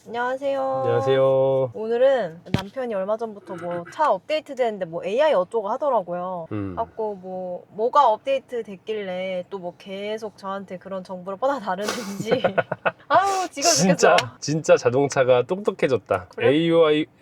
안녕하세요. 안녕하세요. 오늘은 남편이 얼마 전부터 뭐 차 업데이트 되는데 뭐 AI 어쩌고 하더라고요. 갖고 뭐가 업데이트 됐길래 또 뭐 계속 저한테 그런 정보를 뻗어 다르는지 아유 지겨 죽겠어. 진짜 자동차가 똑똑해졌다. 그래?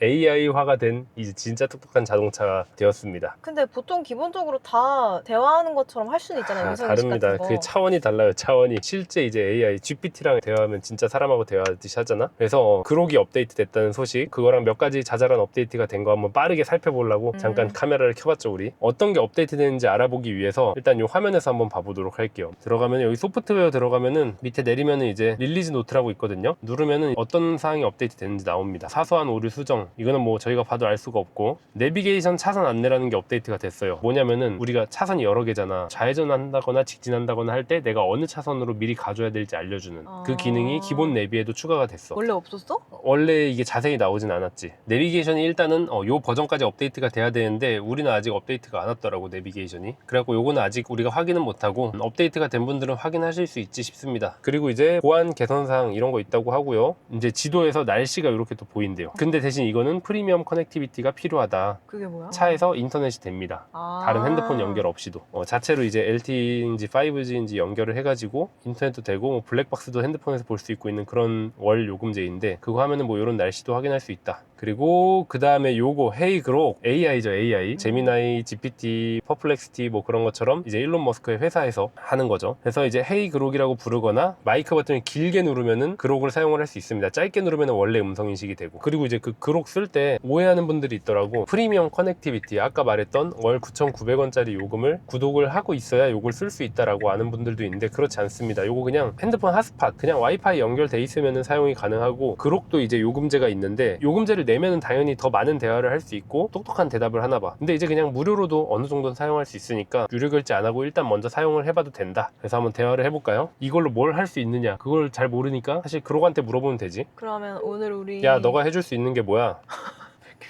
AI화가 된 이제 진짜 똑똑한 자동차가 되었습니다. 근데 보통 기본적으로 다 대화하는 것처럼 할 수는 있잖아요. 음성인식 다릅니다. 같은 거. 그 차원이 달라요. 차원이. 실제 이제 AI, GPT랑 대화하면 진짜 사람하고 대화하듯이 하잖아. 그래서 그록이 업데이트 됐다는 소식, 그거랑 몇 가지 자잘한 업데이트가 된 거 한번 빠르게 살펴보려고 잠깐 카메라를 켜봤죠, 우리. 어떤 게 업데이트 되는지 알아보기 위해서 일단 이 화면에서 한번 봐보도록 할게요. 들어가면 여기 소프트웨어 들어가면은 밑에 내리면은 이제 릴리즈 노트라고 있거든요. 누르면은 어떤 사항이 업데이트 되는지 나옵니다. 사소한 오류 수정, 이거는 뭐 저희가 봐도 알 수가 없고, 내비게이션 차선 안내라는 게 업데이트가 됐어요. 뭐냐면은 우리가 차선이 여러 개잖아. 좌회전한다거나 직진한다거나 할 때 내가 어느 차선으로 미리 가줘야 될지 알려주는 그 기능이 기본 내비에도 추가가 됐어. 원래 없었어? 원래 이게 자세히 나오진 않았지. 내비게이션이 일단은 요 버전까지 업데이트가 돼야 되는데 우리는 아직 업데이트가 안 왔더라고, 내비게이션이. 그래갖고 요거는 아직 우리가 확인은 못하고, 업데이트가 된 분들은 확인하실 수 있지 싶습니다. 그리고 이제 보안 개선사항 이런 거 있다고 하고요. 이제 지도에서 날씨가 이렇게 또 보인대요. 근데 대신 이거는 프리미엄 커넥티비티가 필요하다. 그게 뭐야? 차에서 인터넷이 됩니다. 다른 핸드폰 연결 없이도. 자체로 이제 LTE인지 5G인지 연결을 해가지고 인터넷도 되고, 뭐 블랙박스도 핸드폰에서 볼 수 있고 있는 그런 월 요금제인데, 그거 하면은 뭐 이런 날씨도 확인할 수 있다. 그리고 그 다음에 요거 헤이 그록, AI죠, AI. 제미나이, GPT, 퍼플렉시티 뭐 그런 것처럼 이제 일론 머스크의 회사에서 하는 거죠. 그래서 이제 헤이 그록이라고 부르거나, 마이크 버튼을 길게 누르면은 그록을 사용을 할 수 있습니다. 짧게 누르면은 원래 음성 인식이 되고. 그리고 이제 그 그록 쓸 때 오해하는 분들이 있더라고. 프리미엄 커넥티비티, 아까 말했던 월 9,900원짜리 요금을 구독을 하고 있어야 요걸 쓸 수 있다라고 아는 분들도 있는데, 그렇지 않습니다. 요거 그냥 핸드폰 핫스팟, 그냥 와이파이 연결돼 있으면은 사용이 가능하고, 그록도 이제 요금제가 있는데, 요금제를 내면은 당연히 더 많은 대화를 할 수 있고 똑똑한 대답을 하나 봐. 근데 이제 그냥 무료로도 어느 정도는 사용할 수 있으니까 유료 결제 안 하고 일단 먼저 사용을 해봐도 된다. 그래서 한번 대화를 해볼까요? 이걸로 뭘 할 수 있느냐, 그걸 잘 모르니까 사실 그록한테 물어보면 되지. 그러면 오늘 우리 야, 너가 해줄 수 있는 게 뭐야?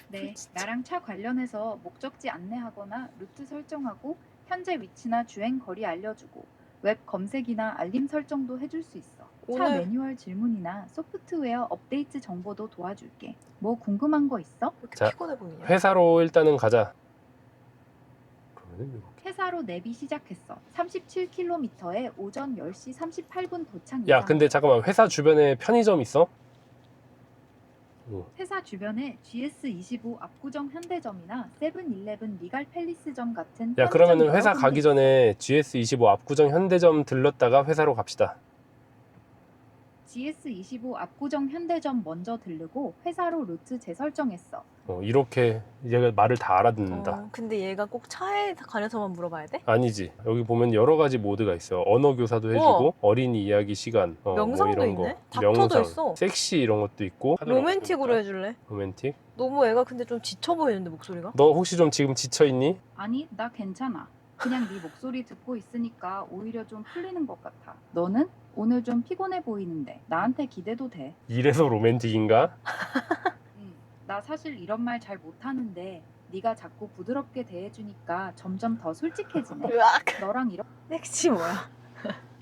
네, 나랑 차 관련해서 목적지 안내하거나 루트 설정하고 현재 위치나 주행 거리 알려주고 웹 검색이나 알림 설정도 해줄 수 있어. 차 오늘- 매뉴얼 질문이나 소프트웨어 업데이트 정보도 도와줄게. 뭐 궁금한 거 있어? 왜 이렇게 자, 피곤해 보이냐? 회사로 일단은 가자. 그러면은 이렇게. 회사로 내비 시작했어. 37km에 오전 10시 38분 도착 야, 예상. 근데 잠깐만, 회사 주변에 편의점 있어? 회사 주변에 GS25 압구정 현대점이나 세븐일레븐 리갈 팰리스점 같은 야, 편의점 그러면은 여러 회사 군데 가기 있어. 전에 GS25 압구정 현대점 들렀다가 회사로 갑시다. GS25 압구정 현대점 먼저 들르고 회사로 루트 재설정했어. 이렇게 얘가 말을 다 알아듣는다. 근데 얘가 꼭 차에 관해서만 물어봐야 돼? 아니지. 여기 보면 여러 가지 모드가 있어. 언어 교사도 해주고, 어린이 이야기 시간, 명상도 뭐 이런 있네? 거, 닥터도 있어. 섹시 이런 것도 있고. 로맨틱으로 해줄래? 로맨틱? 너무 애가 근데 좀 지쳐 보이는데 목소리가? 너 혹시 좀 지금 지쳐 있니? 아니, 나 괜찮아. 그냥 네 목소리 듣고 있으니까 오히려 좀 풀리는 것 같아. 너는? 오늘 좀 피곤해 보이는데 나한테 기대도 돼. 이래서 로맨틱인가? 나 사실 이런 말 잘 못하는데 네가 자꾸 부드럽게 대해주니까 점점 더 솔직해지네. 으악! 너랑 이런 섹시 뭐야?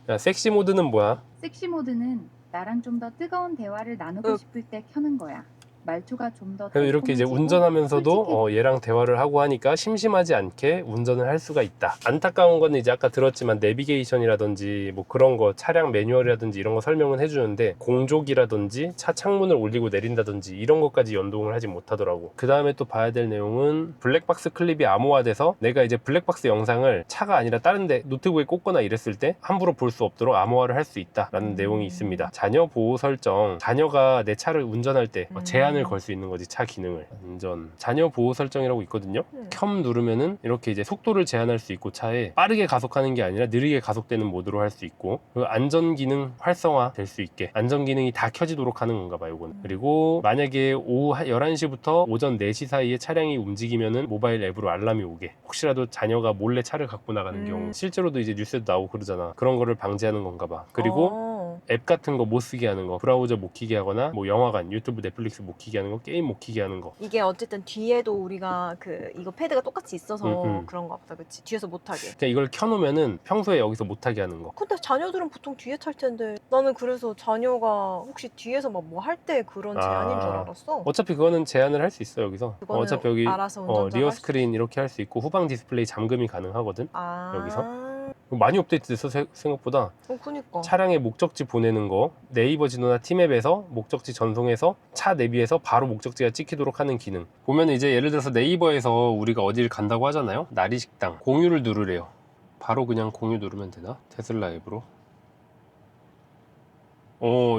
야, 섹시 모드는 뭐야? 섹시 모드는 나랑 좀 더 뜨거운 대화를 나누고 싶을 때 켜는 거야. 말투가 좀 더 그래서 이렇게 이제 운전하면서도 얘랑 대화를 하고 하니까 심심하지 않게 운전을 할 수가 있다. 안타까운 건 이제 아까 들었지만 내비게이션이라든지 뭐 그런 거, 차량 매뉴얼이라든지 이런 거 설명은 해주는데, 공조기라든지 차 창문을 올리고 내린다든지 이런 것까지 연동을 하지 못하더라고. 그 다음에 또 봐야 될 내용은 블랙박스 클립이 암호화돼서 내가 이제 블랙박스 영상을 차가 아니라 다른 데 노트북에 꽂거나 이랬을 때 함부로 볼 수 없도록 암호화를 할 수 있다라는 내용이 있습니다. 자녀 보호 설정, 자녀가 내 차를 운전할 때 제한을 걸 수 있는 거지, 차 기능을. 안전 자녀 보호 설정이라고 있거든요. 켬 누르면은 이렇게 이제 속도를 제한할 수 있고, 차에 빠르게 가속하는 게 아니라 느리게 가속되는 모드로 할 수 있고, 그리고 안전 기능 활성화 될 수 있게 안전 기능이 다 켜지도록 하는 건가 봐, 요거는. 그리고 만약에 오후 11시부터 오전 4시 사이에 차량이 움직이면은 모바일 앱으로 알람이 오게, 혹시라도 자녀가 몰래 차를 갖고 나가는 경우, 실제로도 이제 뉴스에도 나오고 그러잖아. 그런 거를 방지하는 건가 봐. 그리고 앱 같은 거 못 쓰게 하는 거, 브라우저 못 키게 하거나 뭐 영화관, 유튜브, 넷플릭스 못 키게 하는 거, 게임 못 키게 하는 거. 이게 어쨌든 뒤에도 우리가 이거 패드가 똑같이 있어서 그런가 보다. 그치? 뒤에서 못하게. 그냥 이걸 켜놓으면은 평소에 여기서 못하게 하는 거. 근데 자녀들은 보통 뒤에 탈 텐데 나는 그래서 자녀가 혹시 뒤에서 막 뭐 할 때 그런 제한인 줄 알았어. 어차피 그거는 제한을 할 수 있어 여기서. 그거는 어차피 여기 알아서 운전자가 리어 할 수- 스크린 이렇게 할 수 있고 후방 디스플레이 잠금이 가능하거든. 아. 여기서? 많이 업데이트됐어 생각보다. 그니까. 차량의 목적지 보내는 거, 네이버 지도나 티맵에서 목적지 전송해서 차 내비에서 바로 목적지가 찍히도록 하는 기능. 보면 이제 예를 들어서 네이버에서 우리가 어디를 간다고 하잖아요. 나리식당 공유를 누르래요. 바로 그냥 공유 누르면 되나? 테슬라 앱으로.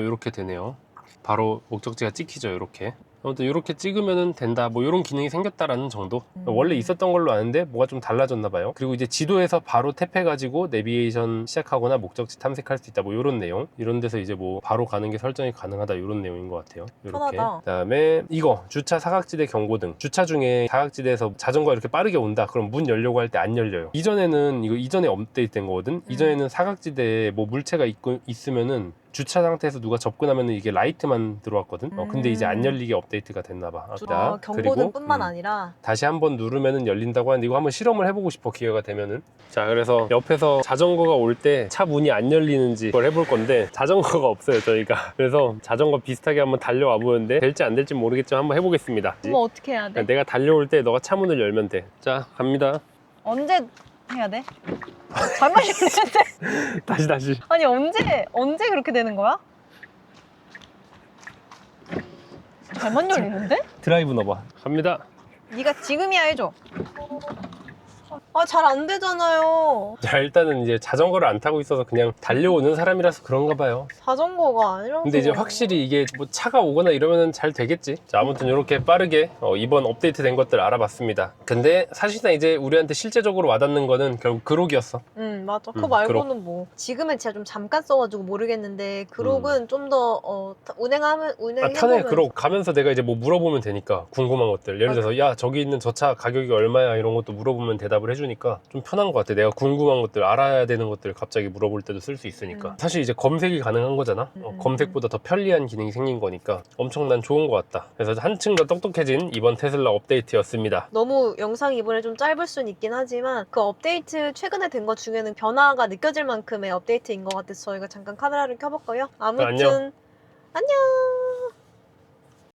이렇게 되네요. 바로 목적지가 찍히죠. 이렇게. 아무튼 이렇게 찍으면 된다, 뭐 이런 기능이 생겼다라는 정도. 원래 있었던 걸로 아는데 뭐가 좀 달라졌나 봐요. 그리고 이제 지도에서 바로 탭해가지고 내비게이션 시작하거나 목적지 탐색할 수 있다, 뭐 이런 내용. 이런 데서 이제 뭐 바로 가는 게 설정이 가능하다, 이런 내용인 것 같아요. 이렇게. 편하다. 그다음에 이거 주차 사각지대 경고등. 주차 중에 사각지대에서 자전거가 이렇게 빠르게 온다, 그럼 문 열려고 할 때 안 열려요. 이전에는 이거 이전에 업데이트된 거거든. 이전에는 사각지대에 뭐 물체가 있으면은 주차 상태에서 누가 접근하면 이게 라이트만 들어왔거든. 근데 이제 안 열리게 업데이트가 됐나봐. 경고등뿐만 아니라 다시 한번 누르면은 열린다고 하는데 이거 한번 실험을 해보고 싶어, 기회가 되면은. 자, 그래서 옆에서 자전거가 올 때 차 문이 안 열리는지 그걸 해볼 건데 자전거가 없어요 저희가. 그래서 자전거 비슷하게 한번 달려와 보는데 될지 안 될지 모르겠지만 한번 해보겠습니다. 뭐 어떻게 해야 돼? 내가 달려올 때 너가 차 문을 열면 돼. 자, 갑니다. 언제 해야 돼? 잘못 열리는데. 다시. 아니 언제 그렇게 되는 거야? 잘못 열리는데? 드라이브 넣어봐. 갑니다. 네가 지금이야 해줘. 아, 잘 안 되잖아요. 자, 일단은 이제 자전거를 안 타고 있어서 그냥 달려오는 사람이라서 그런가 봐요. 자전거가 아니라서. 근데 이제 확실히 이게 뭐 차가 오거나 이러면 잘 되겠지. 자, 아무튼 이렇게 빠르게 이번 업데이트 된 것들 알아봤습니다. 근데 사실상 이제 우리한테 실제적으로 와닿는 거는 결국 그록이었어. 맞아. 그거 말고는 뭐 지금은 진짜 좀 잠깐 써가지고 모르겠는데 그록은 좀 더 운행해보면 편해. 그록 가면서 내가 이제 뭐 물어보면 되니까, 궁금한 것들. 예를 들어서 야, 저기 있는 저 차 가격이 얼마야, 이런 것도 물어보면 대답을 해주니까 좀 편한 것 같아. 내가 궁금한 것들, 알아야 되는 것들 갑자기 물어볼 때도 쓸 수 있으니까. 사실 이제 검색이 가능한 거잖아. 검색보다 더 편리한 기능이 생긴 거니까 엄청난 좋은 것 같다. 그래서 한층 더 똑똑해진 이번 테슬라 업데이트였습니다. 너무 영상이 이번에 좀 짧을 순 있긴 하지만 그 업데이트 최근에 된 것 중에는 변화가 느껴질 만큼의 업데이트인 것 같아서 저희가 잠깐 카메라를 켜봤고요. 아무튼 안녕. 안녕.